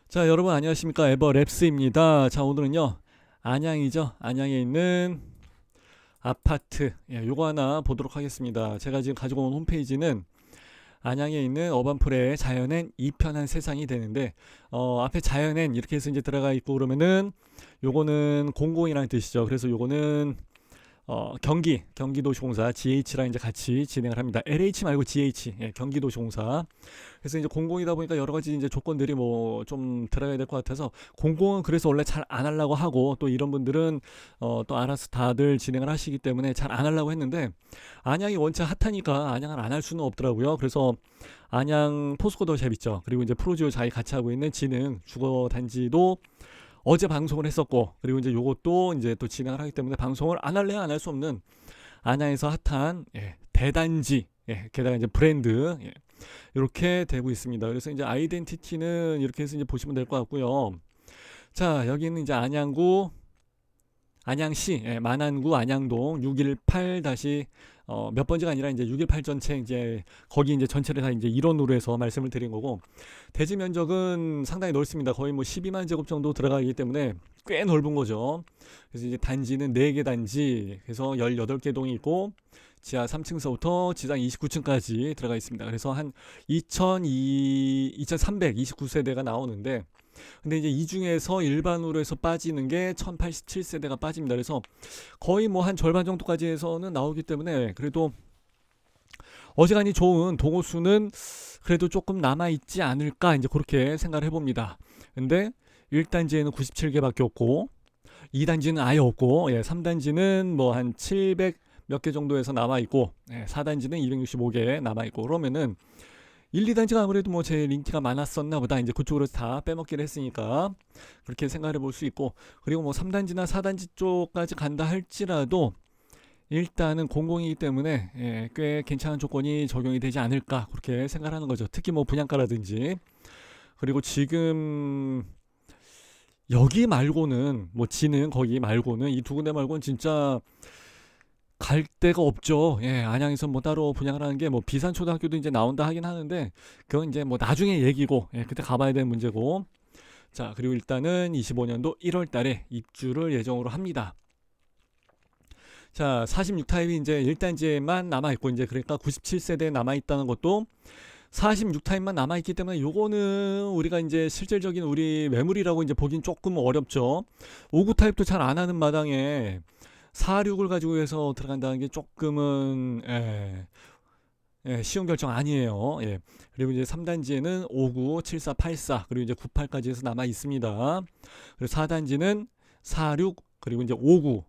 자, 여러분 안녕하십니까? 에버랩스입니다. 자, 오늘은요. 안양이죠. 안양에 있는 아파트. 요거 하나 보도록 하겠습니다. 제가 지금 가지고 온 홈페이지는 안양에 있는 어반풀의 자연엔 이편한 세상이 되는데, 앞에 자연엔 이렇게 해서 이제 들어가 있고 그러면은 요거는 공공이라는 뜻이죠. 그래서 요거는 경기도시공사 GH랑 이제 같이 진행을 합니다. LH 말고 GH, 경기도시공사. 그래서 이제 공공이다 보니까 여러 가지 이제 조건들이 뭐 좀 들어가야 될 것 같아서 공공은 그래서 원래 잘 안 하려고 하고 또 이런 분들은 또 알아서 다들 진행을 하시기 때문에 잘 안 하려고 했는데 안양이 원체 핫하니까 안양을 안 할 수는 없더라고요. 그래서 안양 포스코더샵 있죠. 그리고 이제 프로지오 자기 같이 하고 있는 진흥 주거 단지도 어제 방송을 했었고 그리고 이제 요것도 이제 또 진행을 하기 때문에 방송을 안 할래야 안 할 수 없는 안양에서 핫한 대단지 게다가 이제 브랜드 이렇게 되고 있습니다. 그래서 이제 아이덴티티는 이렇게 해서 이제 보시면 될 것 같고요. 자, 여기는 이제 안양구 안양시 만안구 안양동 618 다시 몇 번째가 아니라 이제 618 전체 이제 거기 이제 전체를 다 이제 일원으로 해서 말씀을 드린 거고 대지 면적은 상당히 넓습니다. 거의 뭐 12만 제곱 정도 들어가기 때문에 꽤 넓은 거죠. 그래서 이제 단지는 4개 단지 그래서 18개 동이 있고 지하 3층서부터 지상 29층까지 들어가 있습니다. 그래서 한 2329세대가 나오는데 근데 이제 이 중에서 일반으로 해서 빠지는 게 1087세대가 빠집니다. 그래서 거의 뭐 한 절반 정도까지 해서는 나오기 때문에 그래도 어지간히 좋은 동호수는 그래도 조금 남아있지 않을까 이제 그렇게 생각을 해봅니다. 근데 1단지에는 97개밖에 없고 2단지는 아예 없고 3단지는 뭐 한 700 몇 개 정도에서 남아있고 4단지는 265개 남아있고 그러면은 1, 2단지가 아무래도 뭐 제일 인기가 많았었나 보다. 이제 그쪽으로 다 빼먹기를 했으니까 그렇게 생각해 볼 수 있고 그리고 뭐 3단지나 4단지 쪽까지 간다 할지라도 일단은 공공이기 때문에 꽤 괜찮은 조건이 적용이 되지 않을까 그렇게 생각하는 거죠. 특히 뭐 분양가라든지 그리고 지금 여기 말고는 뭐 지는 거기 말고는 이 두 군데 말고는 진짜 갈 데가 없죠. 안양에서 뭐 따로 분양을 하는 게 뭐 비산초등학교도 이제 나온다 하긴 하는데 그건 이제 뭐 나중에 얘기고 그때 가봐야 되는 문제고 자 그리고 일단은 25년도 1월 달에 입주를 예정으로 합니다. 자 46타입이 이제 1단지에만 남아있고 이제 그러니까 97세대에 남아있다는 것도 46타입만 남아있기 때문에 요거는 우리가 이제 실질적인 우리 매물이라고 이제 보긴 조금 어렵죠. 59타입도 잘 안 하는 마당에 46을 가지고 해서 들어간다는 게 조금은 쉬운 결정 아니에요. 그리고 이제 3단지에는 59, 74, 84 그리고 이제 98까지 해서 남아 있습니다. 그리고 4단지는 46 그리고 이제 59.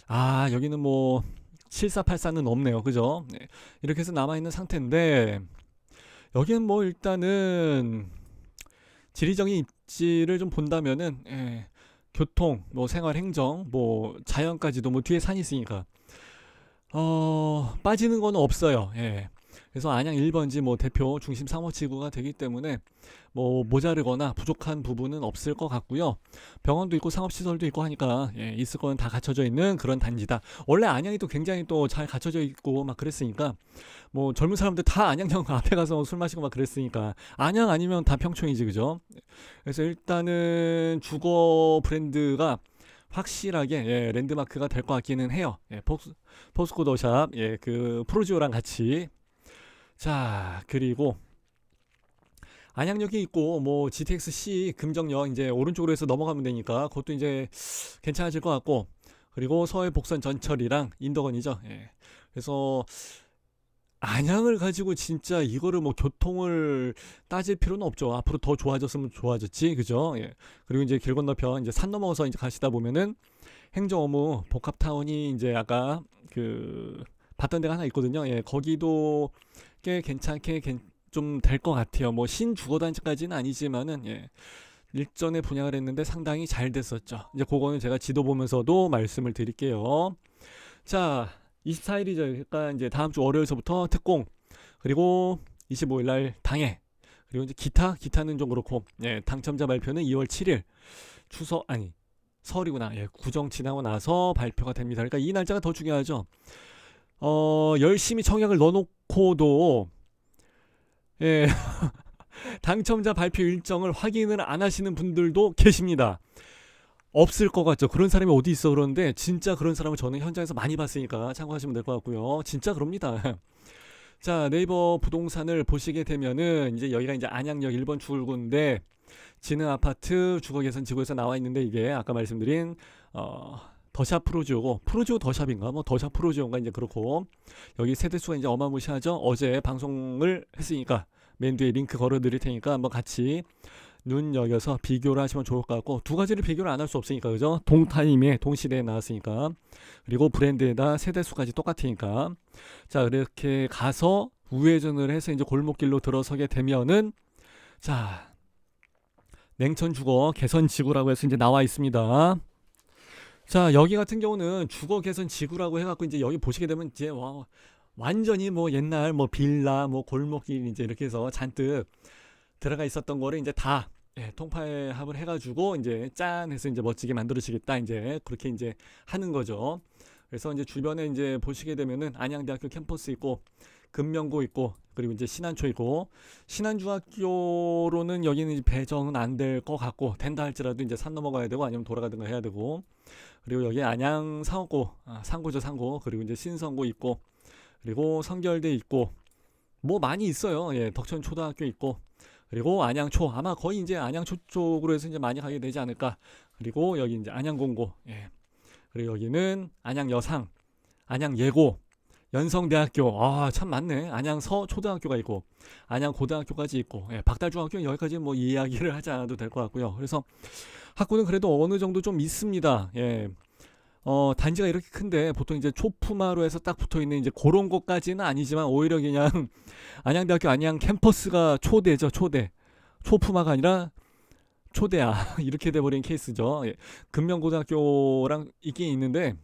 아 여기는 뭐 74, 84는 없네요. 그죠? 이렇게 해서 남아 있는 상태인데 여기는 뭐 일단은 지리적인 입지를 좀 본다면은 교통, 뭐 생활 행정, 뭐 자연까지도 뭐 뒤에 산이 있으니까 빠지는 건 없어요. 그래서 안양 1번지 뭐 대표 중심 상업지구가 되기 때문에 뭐 모자르거나 부족한 부분은 없을 것 같고요. 병원도 있고 상업시설도 있고 하니까 있을 거는 다 갖춰져 있는 그런 단지다. 원래 안양이 또 굉장히 또 잘 갖춰져 있고 막 그랬으니까 뭐 젊은 사람들 다 안양역 앞에 가서 술 마시고 막 그랬으니까 안양 아니면 다 평촌이지 그죠? 그래서 일단은 주거 브랜드가 확실하게 랜드마크가 될 것 같기는 해요. 포스코더샵 그 프로지오랑 같이 자 그리고 안양역이 있고 뭐 GTX-C 금정역 이제 오른쪽으로 해서 넘어가면 되니까 그것도 이제 괜찮아질 것 같고 그리고 서해 복선 전철이랑 인덕원이죠. 그래서 안양을 가지고 진짜 이거를 뭐 교통을 따질 필요는 없죠. 앞으로 더 좋아졌으면 좋아졌지, 그죠? 그리고 이제 길 건너편 이제 산 넘어서 이제 가시다 보면은 행정 업무 복합타운이 이제 아까 그 봤던 데가 하나 있거든요. 거기도 꽤 괜찮게 좀 될 것 같아요. 뭐 신주거단지까지는 아니지만은 일전에 분양을 했는데 상당히 잘 됐었죠. 이제 그거는 제가 지도 보면서도 말씀을 드릴게요. 자, 24일이죠. 그러니까 이제 다음 주 월요일서부터 특공 그리고 25일 날 당해 그리고 이제 기타는 좀 그렇고 당첨자 발표는 2월 7일 추석 아니 설이구나. 구정 지나고 나서 발표가 됩니다. 그러니까 이 날짜가 더 중요하죠. 열심히 청약을 넣어놓고도 예 당첨자 발표 일정을 확인을 안 하시는 분들도 계십니다. 없을 것 같죠. 그런 사람이 어디 있어. 그런데 진짜 그런 사람을 저는 현장에서 많이 봤으니까 참고하시면 될 것 같고요. 진짜 그럽니다. 자, 네이버 부동산을 보시게 되면은 이제 여기가 이제 안양역 1번 출구인데 지능 아파트 주거 개선 지구에서 나와 있는데 이게 아까 말씀드린 더샵 프로지오고 프로지오 더샵인가 뭐 더샵 프로지오인가 이제 그렇고 여기 세대수가 이제 어마무시하죠. 어제 방송을 했으니까 맨 뒤에 링크 걸어 드릴 테니까 한번 같이 눈여겨서 비교를 하시면 좋을 것 같고 두 가지를 비교를 안 할 수 없으니까 그죠? 동타임에 동시대에 나왔으니까 그리고 브랜드에다 세대수까지 똑같으니까 자 이렇게 가서 우회전을 해서 이제 골목길로 들어서게 되면은 자 냉천 주거 개선 지구라고 해서 이제 나와 있습니다. 자 여기 같은 경우는 주거 개선 지구라고 해갖고 이제 여기 보시게 되면 이제 와 완전히 뭐 옛날 뭐 빌라 뭐 골목길 이제 이렇게 해서 잔뜩 들어가 있었던 거를 이제 다 통폐합을 해가지고 이제 짠 해서 이제 멋지게 만들어지겠다 이제 그렇게 이제 하는 거죠. 그래서 이제 주변에 이제 보시게 되면은 안양대학교 캠퍼스 있고 금명고 있고 그리고 이제 신안초 있고 신안중학교로는 여기는 배정은 안 될 것 같고 된다 할지라도 이제 산 넘어가야 되고 아니면 돌아가든가 해야 되고 그리고 여기 안양 상업고 상고죠 상고 그리고 이제 신성고 있고 그리고 성결대 있고 뭐 많이 있어요. 예, 덕천 초등학교 있고 그리고 안양초 아마 거의 이제 안양초 쪽으로 해서 이제 많이 가게 되지 않을까. 그리고 여기 이제 안양공고, 예. 그리고 여기는 안양여상, 안양예고, 연성대학교, 아 참 많네. 안양서 초등학교가 있고, 안양고등학교까지 있고, 예. 박달중학교 여기까지 뭐 이야기를 하지 않아도 될 것 같고요. 그래서 학교는 그래도 어느 정도 좀 있습니다. 예. 단지가 이렇게 큰데 보통 이제 초품화로 해서 딱 붙어 있는 이제 그런 것까지는 아니지만 오히려 그냥 안양대학교 안양 캠퍼스가 초대죠, 초대. 초품화가 아니라 초대야. 이렇게 돼버린 케이스죠. 예. 금명고등학교랑 있긴 있는데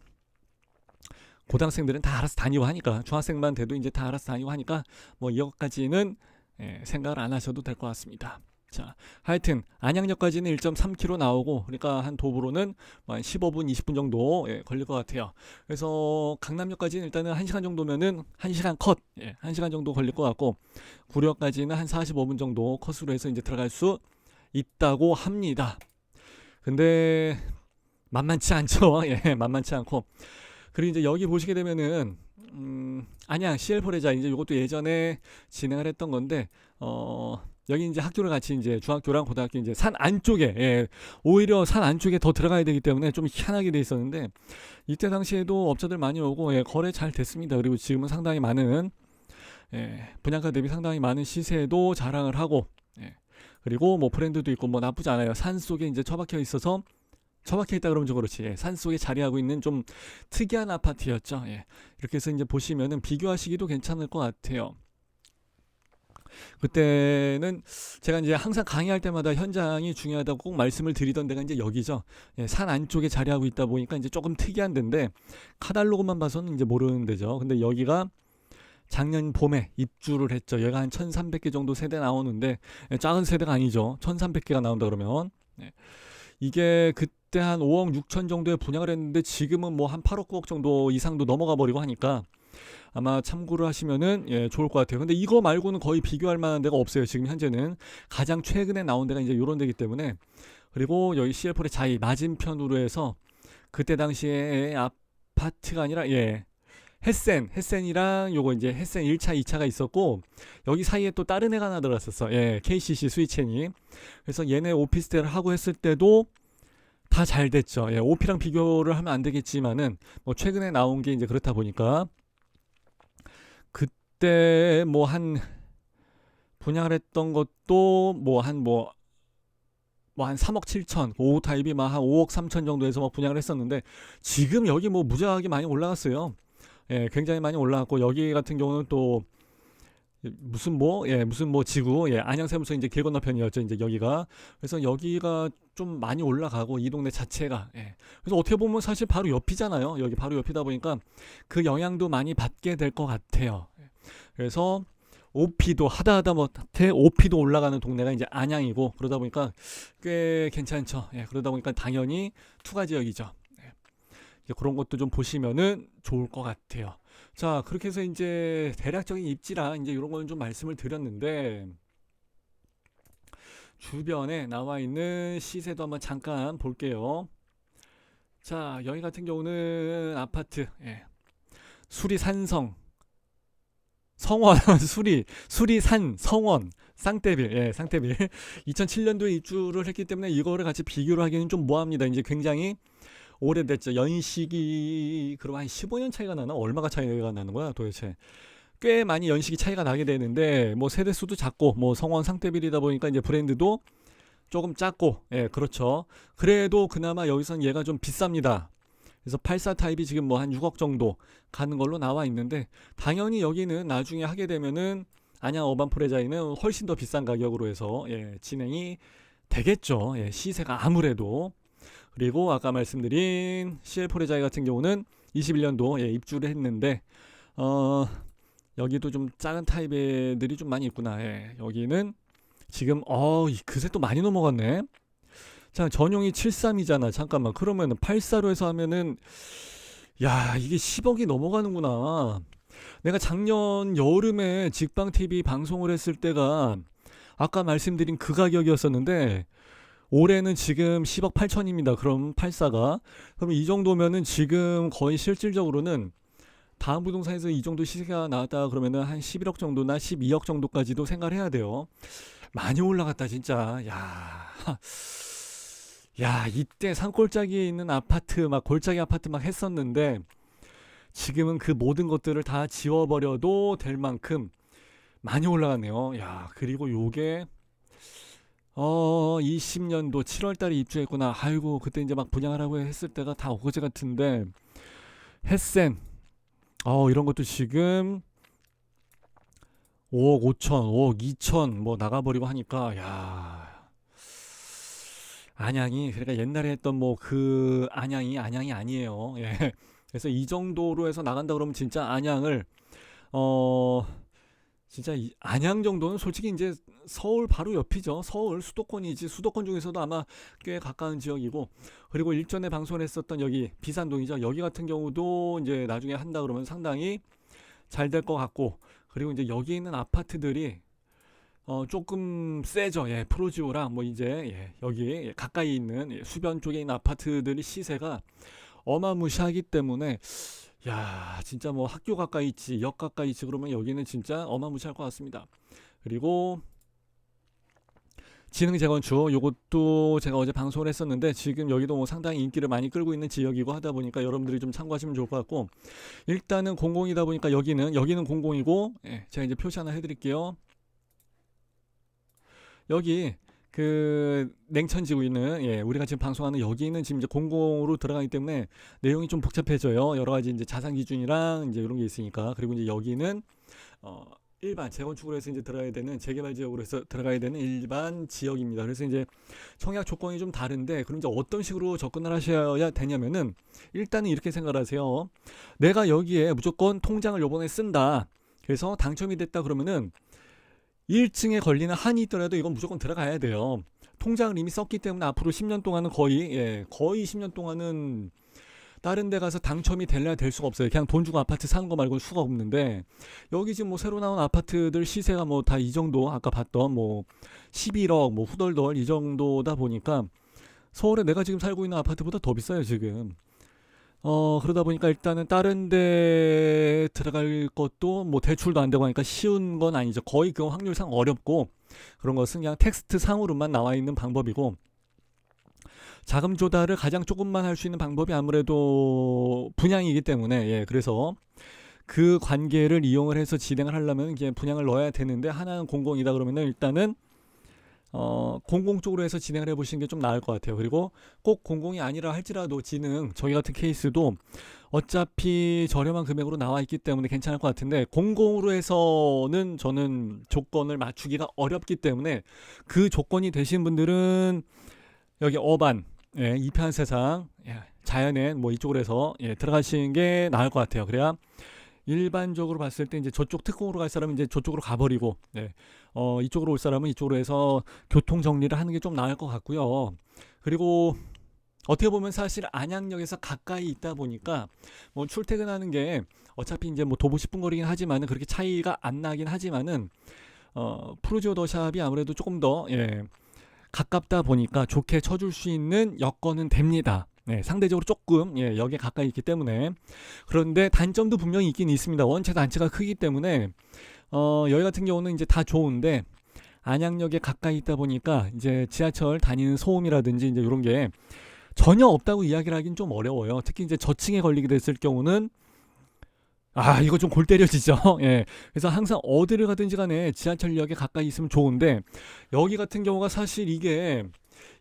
고등학생들은 다 알아서 다니고 하니까 중학생만 돼도 이제 다 알아서 다니고 하니까 뭐 이것까지는 생각을 안 하셔도 될 것 같습니다. 자, 하여튼 안양역까지는 1.3km 나오고 그러니까 한 도보로는 한 15분, 20분 정도 걸릴 것 같아요. 그래서 강남역까지는 일단은 1시간 정도면은 1시간 컷, 1시간 정도 걸릴 것 같고 구력까지는 한 45분 정도 컷으로 해서 이제 들어갈 수 있다고 합니다. 근데 만만치 않죠. 예, 만만치 않고 그리고 이제 여기 보시게 되면은 안양 CL4레자 이제 이것도 예전에 진행을 했던 건데 여기 이제 학교를 같이 이제 중학교랑 고등학교 이제 산 안쪽에 오히려 산 안쪽에 더 들어가야 되기 때문에 좀 희한하게 돼 있었는데 이때 당시에도 업자들 많이 오고 거래 잘 됐습니다. 그리고 지금은 상당히 많은 분양가 대비 상당히 많은 시세도 자랑을 하고 그리고 뭐 브랜드도 있고 뭐 나쁘지 않아요. 산 속에 이제 처박혀 있어서 처박혀 있다 그러면 좀 그렇지. 산 속에 자리하고 있는 좀 특이한 아파트였죠. 이렇게 해서 이제 보시면은 비교하시기도 괜찮을 것 같아요. 그때는 제가 이제 항상 강의할 때마다 현장이 중요하다고 꼭 말씀을 드리던 데가 이제 여기죠. 산 안쪽에 자리하고 있다 보니까 이제 조금 특이한 데인데 카탈로그만 봐서는 이제 모르는 데죠. 근데 여기가 작년 봄에 입주를 했죠. 여기가 한 1300개 정도 세대 나오는데 작은 세대가 아니죠. 1300개가 나온다 그러면 이게 그때 한 5억 6천 정도에 분양을 했는데 지금은 뭐 한 8억 9억 정도 이상도 넘어가 버리고 하니까 아마 참고를 하시면은 좋을 것 같아요. 근데 이거 말고는 거의 비교할 만한 데가 없어요. 지금 현재는 가장 최근에 나온 데가 이제 요런 데기 때문에 그리고 여기 CL4의 자이 맞은편으로 해서 그때 당시에 아파트가 아니라 햇센이랑 요거 이제 햇센 1차 2차가 있었고 여기 사이에 또 다른 애가 하나 들어갔었어. KCC 스위첸이. 그래서 얘네 오피스텔을 하고 했을 때도 다 잘 됐죠. 오피랑 비교를 하면 안 되겠지만은 뭐 최근에 나온 게 이제 그렇다 보니까 그때 뭐 한 분양을 했던 것도 뭐 한 3억 7천 5호 타입이 막 한 5억 3천 정도에서 뭐 분양을 했었는데 지금 여기 뭐 무지하게 많이 올라갔어요. 굉장히 많이 올라갔고 여기 같은 경우는 또 무슨 뭐 지구 안양세무서 이제 길 건너편이었죠. 이제 여기가 그래서 여기가 좀 많이 올라가고 이 동네 자체가 그래서 어떻게 보면 사실 바로 옆이잖아요. 여기 바로 옆이다 보니까 그 영향도 많이 받게 될 것 같아요. 그래서 OP도 하다 못해 OP도 올라가는 동네가 이제 안양이고 그러다 보니까 꽤 괜찮죠. 그러다 보니까 당연히 투가 지역이죠. 그런 것도 좀 보시면은 좋을 것 같아요. 자, 그렇게 해서 이제 대략적인 입지랑 이제 이런 거는 좀 말씀을 드렸는데 주변에 나와 있는 시세도 한번 잠깐 볼게요. 자, 여기 같은 경우는 아파트, 예. 수리산성, 성원, 수리산, 성원, 쌍떼빌, 예, 쌍떼빌. 2007년도에 입주를 했기 때문에 이거를 같이 비교를 하기는 좀 뭐합니다. 이제 굉장히 오래됐죠. 연식이, 그럼 한 15년 차이가 나나? 얼마가 차이가 나는 거야, 도대체? 꽤 많이 연식이 차이가 나게 되는데, 뭐 세대수도 작고, 뭐 성원 쌍떼빌이다 보니까 이제 브랜드도 조금 작고, 예, 그렇죠. 그래도 그나마 여기선 얘가 좀 비쌉니다. 그래서 84 타입이 지금 뭐 한 6억 정도 가는 걸로 나와 있는데, 당연히 여기는 나중에 하게 되면은 안양 어반 프레자이는 훨씬 더 비싼 가격으로 해서, 예, 진행이 되겠죠. 예, 시세가 아무래도. 그리고 아까 말씀드린 CL 프레자이 같은 경우는 21년도, 예, 입주를 했는데, 어, 여기도 좀 작은 타입의 애들이 좀 많이 있구나. 예, 여기는 지금 그새 또 많이 넘어갔네. 자, 전용이 73이잖아. 잠깐만. 그러면은 84로 해서 하면은, 야, 이게 10억이 넘어가는구나. 내가 작년 여름에 직방 TV 방송을 했을 때가 아까 말씀드린 그 가격이었었는데, 올해는 지금 10억 8천입니다. 그럼 84가. 그럼 이 정도면은 지금 거의 실질적으로는 다음 부동산에서 이 정도 시세가 나왔다 그러면은 한 11억 정도나 12억 정도까지도 생각을 해야 돼요. 많이 올라갔다 진짜. 야, 이때 산골짜기에 있는 아파트 막 골짜기 아파트 막 했었는데 지금은 그 모든 것들을 다 지워버려도 될 만큼 많이 올라갔네요. 야, 그리고 요게 20년도 7월달에 입주했구나. 아이고, 그때 이제 막 분양하라고 했을 때가 다 엊그제 같은데 햇센 이런 것도 지금 5억 5천, 5억 2천 뭐 나가버리고 하니까 야, 안양이 그러니까 옛날에 했던 뭐 그 안양이 아니에요. 예. 그래서 이 정도로 해서 나간다 그러면 진짜 안양을 어 진짜 안양 정도는 솔직히 이제 서울 바로 옆이죠. 서울 수도권이지. 수도권 중에서도 아마 꽤 가까운 지역이고, 그리고 일전에 방송을 했었던 여기 비산동이죠. 여기 같은 경우도 이제 나중에 한다 그러면 상당히 잘 될 것 같고, 그리고 이제 여기 있는 아파트들이 조금 세죠. 예, 프로지오랑 뭐 이제 예, 여기 가까이 있는 수변 쪽에 있는 아파트들이 시세가 어마무시하기 때문에 야, 진짜 뭐 학교 가까이 있지, 역 가까이 있지 그러면 여기는 진짜 어마무시할 것 같습니다. 그리고 지능 재건축 요것도 제가 어제 방송을 했었는데 지금 여기도 뭐 상당히 인기를 많이 끌고 있는 지역이고 하다 보니까 여러분들이 좀 참고하시면 좋을 것 같고, 일단은 공공이다 보니까 여기는 공공이고, 예, 제가 이제 표시 하나 해드릴게요. 여기 그 냉천지구 있는, 예, 우리가 지금 방송하는 여기는 지금 이제 공공으로 들어가기 때문에 내용이 좀 복잡해져요. 여러 가지 이제 자산 기준이랑 이제 이런 게 있으니까. 그리고 이제 여기는 일반 재건축으로 해서 이제 들어가야 되는 재개발 지역으로 해서 들어가야 되는 일반 지역입니다. 그래서 이제 청약 조건이 좀 다른데, 그럼 이제 어떤 식으로 접근을 하셔야 되냐면은 일단은 이렇게 생각하세요. 내가 여기에 무조건 통장을 요번에 쓴다. 그래서 당첨이 됐다 그러면은 1층에 걸리는 한이 있더라도 이건 무조건 들어가야 돼요. 통장을 이미 썼기 때문에 앞으로 10년 동안은 거의 10년 동안은 다른 데 가서 당첨이 될래야 될 수가 없어요. 그냥 돈 주고 아파트 사는 거 말고는 수가 없는데, 여기 지금 뭐 새로 나온 아파트들 시세가 뭐 다 이 정도, 아까 봤던 뭐 11억 뭐 후덜덜 이 정도다 보니까 서울에 내가 지금 살고 있는 아파트보다 더 비싸요 지금. 그러다 보니까 일단은 다른 데 들어갈 것도 뭐 대출도 안 되고 하니까 쉬운 건 아니죠. 거의 그 확률상 어렵고, 그런 것은 그냥 텍스트 상으로만 나와 있는 방법이고, 자금 조달을 가장 조금만 할 수 있는 방법이 아무래도 분양이기 때문에, 예, 그래서 그 관계를 이용을 해서 진행을 하려면 이게 분양을 넣어야 되는데, 하나는 공공이다 그러면은 일단은 공공 쪽으로 해서 진행을 해보시는 게 좀 나을 것 같아요. 그리고 꼭 공공이 아니라 할지라도 저희 같은 케이스도 어차피 저렴한 금액으로 나와 있기 때문에 괜찮을 것 같은데, 공공으로 해서는 저는 조건을 맞추기가 어렵기 때문에 그 조건이 되신 분들은 여기 어반, 예, 이편 세상, 예, 자연엔 뭐 이쪽으로 해서, 예, 들어가시는 게 나을 것 같아요. 그래야 일반적으로 봤을 때 이제 저쪽 특공으로 갈 사람은 이제 저쪽으로 가버리고, 네, 이쪽으로 올 사람은 이쪽으로 해서 교통 정리를 하는 게 좀 나을 것 같고요. 그리고 어떻게 보면 사실 안양역에서 가까이 있다 보니까 뭐 출퇴근하는 게 어차피 이제 뭐 도보 10분 거리긴 하지만은 그렇게 차이가 안 나긴 하지만은 프루지오 더샵이 아무래도 조금 더, 예, 가깝다 보니까 좋게 쳐줄 수 있는 여건은 됩니다. 네, 상대적으로 조금 여기에 가까이 있기 때문에. 그런데 단점도 분명히 있긴 있습니다. 원체 단체가 크기 때문에 여기 같은 경우는 이제 다 좋은데 안양역에 가까이 있다 보니까 이제 지하철 다니는 소음이라든지 이제 이런 게 전혀 없다고 이야기를 하긴 좀 어려워요. 특히 이제 저층에 걸리게 됐을 경우는 이거 좀 골 때려지죠. 예. 그래서 항상 어디를 가든지 간에 지하철역에 가까이 있으면 좋은데 여기 같은 경우가 사실 이게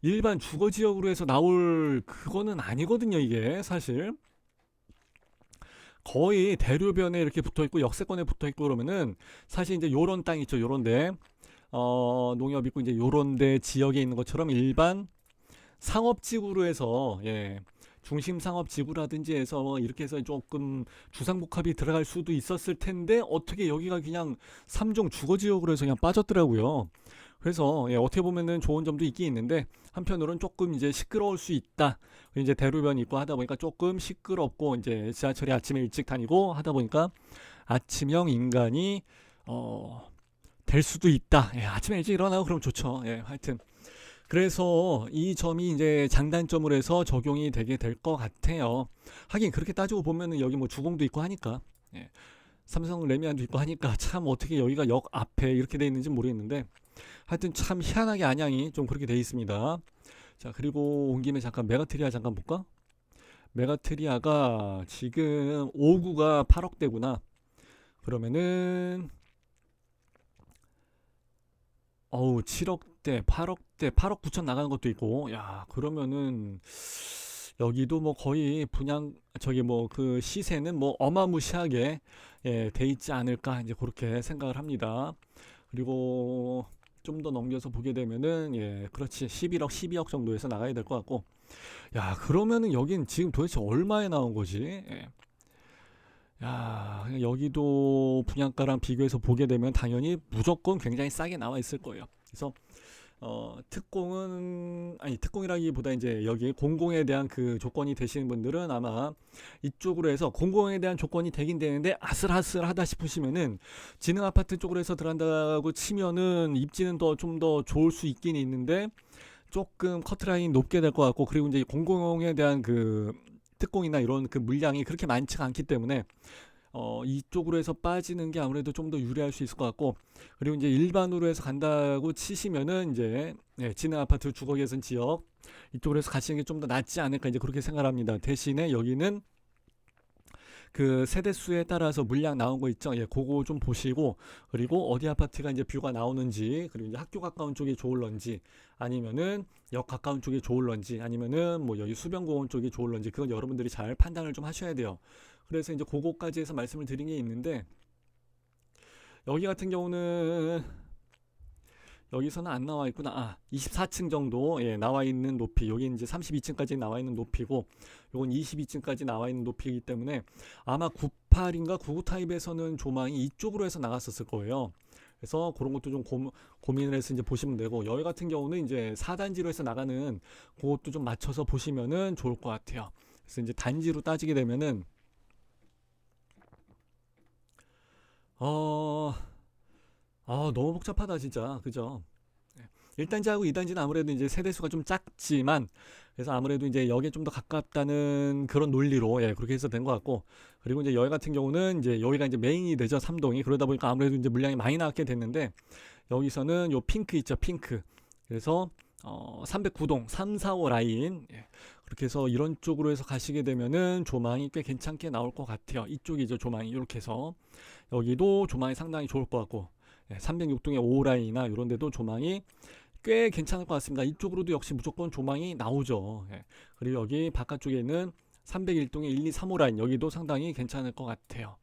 일반 주거 지역으로 해서 나올 그거는 아니거든요, 이게 사실. 거의 대로변에 이렇게 붙어 있고 역세권에 붙어 있고 그러면은 사실 이제 요런 땅 있죠, 요런데 농협 있고 이제 요런데 지역에 있는 것처럼 일반 상업지구로 해서 중심 상업지구라든지 해서 이렇게 해서 조금 주상복합이 들어갈 수도 있었을 텐데 어떻게 여기가 그냥 3종 주거지역으로 해서 그냥 빠졌더라고요. 그래서 어떻게 보면은 좋은 점도 있긴 있는데 한편으로는 조금 이제 시끄러울 수 있다. 이제 대로변이 있고 하다 보니까 조금 시끄럽고 이제 지하철이 아침에 일찍 다니고 하다 보니까 아침형 인간이 될 수도 있다. 아침에 일찍 일어나고 그럼 좋죠. 하여튼 그래서 이 점이 이제 장단점으로 해서 적용이 되게 될 것 같아요. 하긴 그렇게 따지고 보면은 여기 뭐 주공도 있고 하니까 삼성 레미안도 있고 하니까 참 어떻게 여기가 역 앞에 이렇게 돼 있는지 모르겠는데 하여튼 참 희한하게 안양이 좀 그렇게 돼 있습니다. 자, 그리고 온 김에 잠깐 메가트리아 잠깐 볼까? 메가트리아가 지금 5구가 8억대구나. 그러면은 7억대, 8억대, 8억 9천 나가는 것도 있고, 야, 그러면은 여기도 뭐 거의 분양 저기 뭐 그 시세는 뭐 어마무시하게 돼 있지 않을까 이제 그렇게 생각을 합니다. 그리고 좀 더 넘겨서 보게 되면은 그렇지 11억, 12억 정도에서 나가야 될 것 같고, 야, 그러면은 여긴 지금 도대체 얼마에 나온 거지? 야, 그냥 여기도 분양가랑 비교해서 보게 되면 당연히 무조건 굉장히 싸게 나와 있을 거예요. 그래서 특공은 아니 특공이라기보다 이제 여기 공공에 대한 그 조건이 되시는 분들은 아마 이쪽으로 해서 공공에 대한 조건이 되긴 되는데 아슬아슬하다 싶으시면은 지능 아파트 쪽으로 해서 들어간다고 치면은 입지는 더 좀 더 좋을 수 있긴 있는데 조금 커트라인 높게 될 것 같고, 그리고 이제 공공에 대한 그 특공이나 이런 그 물량이 그렇게 많지가 않기 때문에 이쪽으로 해서 빠지는 게 아무래도 좀 더 유리할 수 있을 것 같고, 그리고 이제 일반으로 해서 간다고 치시면은 이제 진흥 아파트 주거 개선 지역 이쪽으로 해서 가시는 게 좀 더 낫지 않을까 이제 그렇게 생각합니다. 대신에 여기는 그 세대수에 따라서 물량 나온 거 있죠. 그거 좀 보시고, 그리고 어디 아파트가 이제 뷰가 나오는지, 그리고 이제 학교 가까운 쪽이 좋을런지, 아니면은 역 가까운 쪽이 좋을런지, 아니면은 뭐 여기 수변공원 쪽이 좋을런지, 그건 여러분들이 잘 판단을 좀 하셔야 돼요. 그래서 이제 그거까지 해서 말씀을 드린 게 있는데, 여기 같은 경우는 여기서는 안 나와 있구나. 24층 정도 나와 있는 높이. 여기 이제 32층까지 나와 있는 높이고, 요건 22층까지 나와 있는 높이이기 때문에 아마 98인가 99 타입에서는 조망이 이쪽으로 해서 나갔었을 거예요. 그래서 그런 것도 좀 고민을 해서 이제 보시면 되고, 여기 같은 경우는 이제 4단지로 해서 나가는 그것도 좀 맞춰서 보시면은 좋을 것 같아요. 그래서 이제 단지로 따지게 되면은 어 너무 복잡하다 진짜, 그죠? 1단지하고 2단지는 아무래도 이제 세대수가 좀 작지만, 그래서 아무래도 이제 여기에 좀 더 가깝다는 그런 논리로 그렇게 해서 된 것 같고, 그리고 이제 여기 같은 경우는 이제 여기가 이제 메인이 되죠, 3동이. 그러다 보니까 아무래도 이제 물량이 많이 나왔게 됐는데, 여기서는 요 핑크 있죠, 핑크. 그래서 309동 3, 4, 5 라인 그렇게 해서 이런 쪽으로 해서 가시게 되면은 조망이 꽤 괜찮게 나올 것 같아요. 이쪽이죠, 조망이. 이렇게 해서 여기도 조망이 상당히 좋을 것 같고, 306동의 5 라인이나 이런 데도 조망이 꽤 괜찮을 것 같습니다. 이쪽으로도 역시 무조건 조망이 나오죠. 그리고 여기 바깥쪽에 있는 301동의 1, 2, 3, 5 라인, 여기도 상당히 괜찮을 것 같아요.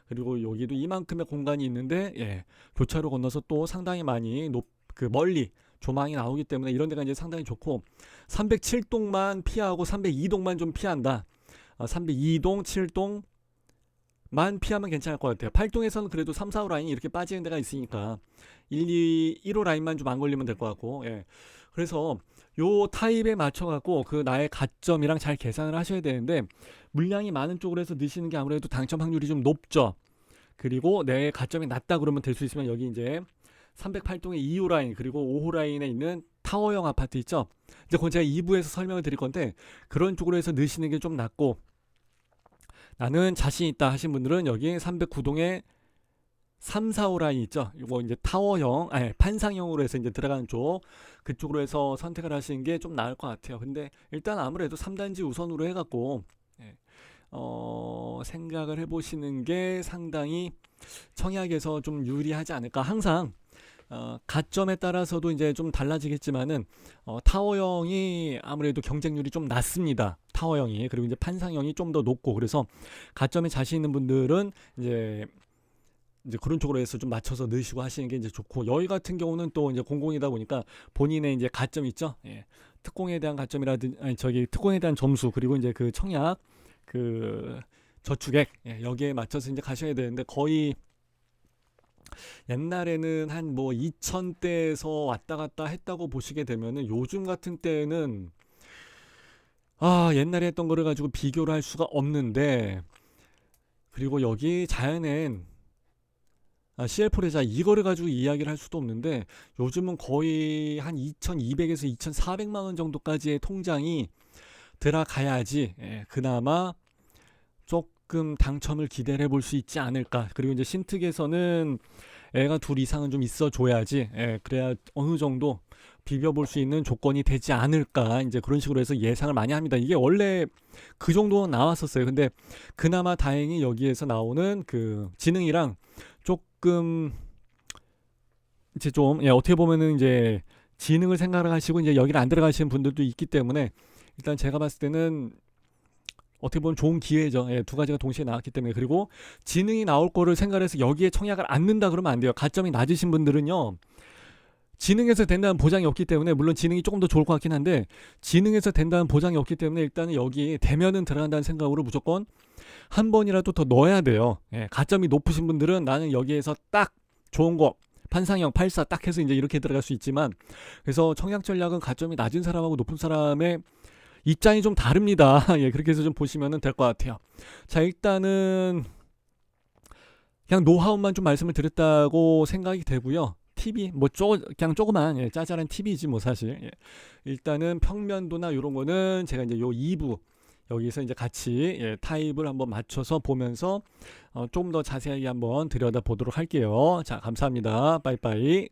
그리고 여기도 이만큼의 공간이 있는데 교차로 건너서 또 상당히 많이 그 멀리 조망이 나오기 때문에 이런 데가 이제 상당히 좋고, 307동만 피하고 302동만 좀 피한다. 302동, 7동 만 피하면 괜찮을 것 같아요. 8동에서는 그래도 3, 4, 5 라인이 이렇게 빠지는 데가 있으니까 1, 2, 1호 라인만 좀 안 걸리면 될 것 같고, 그래서 요 타입에 맞춰갖고 그 나의 가점이랑 잘 계산을 하셔야 되는데, 물량이 많은 쪽으로 해서 넣으시는 게 아무래도 당첨 확률이 좀 높죠. 그리고 내 가점이 낮다 그러면 될 수 있으면 여기 이제 308동의 2호 라인 그리고 5호 라인에 있는 타워형 아파트 있죠. 이제 그건 제가 2부에서 설명을 드릴 건데 그런 쪽으로 해서 넣으시는 게 좀 낫고, 나는 자신 있다 하신 분들은 여기 309동에 3, 4호 라인 있죠. 이거 이제 타워형, 아니 판상형으로 해서 이제 들어가는 쪽, 그쪽으로 해서 선택을 하시는 게 좀 나을 것 같아요. 근데 일단 아무래도 3단지 우선으로 해갖고 예, 생각을 해보시는 게 상당히 청약에서 좀 유리하지 않을까. 항상 가점에 따라서도 이제 좀 달라지겠지만은 타워형이 아무래도 경쟁률이 좀 낮습니다. 타워형이. 그리고 이제 판상형이 좀 더 높고, 그래서 가점에 자신 있는 분들은 이제 그런 쪽으로 해서 좀 맞춰서 넣으시고 하시는 게 이제 좋고, 여기 같은 경우는 또 이제 공공이다 보니까 본인의 이제 가점 있죠. 예. 특공에 대한 가점이라든지, 아니 저기 특공에 대한 점수, 그리고 이제 그 청약 그 저축액, 예, 여기에 맞춰서 이제 가셔야 되는데, 거의 옛날에는 한 뭐 2000대에서 왔다 갔다 했다고 보시게 되면은, 요즘 같은 때는 옛날에 했던 거를 가지고 비교를 할 수가 없는데, 그리고 여기 자연엔 CL4레자 이거를 가지고 이야기를 할 수도 없는데, 요즘은 거의 한 2200에서 2400만 원 정도까지의 통장이 들어가야지 그나마 조금 당첨을 기대를 해볼 수 있지 않을까. 그리고 이제 신특에서는 애가 둘 이상은 좀 있어 줘야지 그래야 어느 정도 비벼볼 수 있는 조건이 되지 않을까, 이제 그런 식으로 해서 예상을 많이 합니다. 이게 원래 그 정도 나왔었어요. 근데 그나마 다행히 여기에서 나오는 그 지능이랑 조금 이제 좀 어떻게 보면은 이제 지능을 생각하시고 이제 여기를 안 들어가시는 분들도 있기 때문에, 일단 제가 봤을 때는 어떻게 보면 좋은 기회죠. 두 가지가 동시에 나왔기 때문에. 그리고 지능이 나올 거를 생각해서 여기에 청약을 안 넣는다 그러면 안 돼요. 가점이 낮으신 분들은요, 지능에서 된다는 보장이 없기 때문에, 물론 지능이 조금 더 좋을 것 같긴 한데 지능에서 된다는 보장이 없기 때문에 일단은 여기 되면은 들어간다는 생각으로 무조건 한 번이라도 더 넣어야 돼요. 가점이 높으신 분들은 나는 여기에서 딱 좋은 거 판상형 84 딱 해서 이제 이렇게 들어갈 수 있지만, 그래서 청약 전략은 가점이 낮은 사람하고 높은 사람의 입장이 좀 다릅니다. 그렇게 해서 좀 보시면 될 것 같아요. 자, 일단은 그냥 노하우만 좀 말씀을 드렸다고 생각이 되고요. 팁이 뭐 그냥 조그만 짜잘한 팁이지 뭐 사실. 일단은 평면도나 이런 거는 제가 이제 요 2부 여기서 이제 같이 타입을 한번 맞춰서 보면서 좀 더 자세하게 한번 들여다보도록 할게요. 자, 감사합니다. 빠이빠이.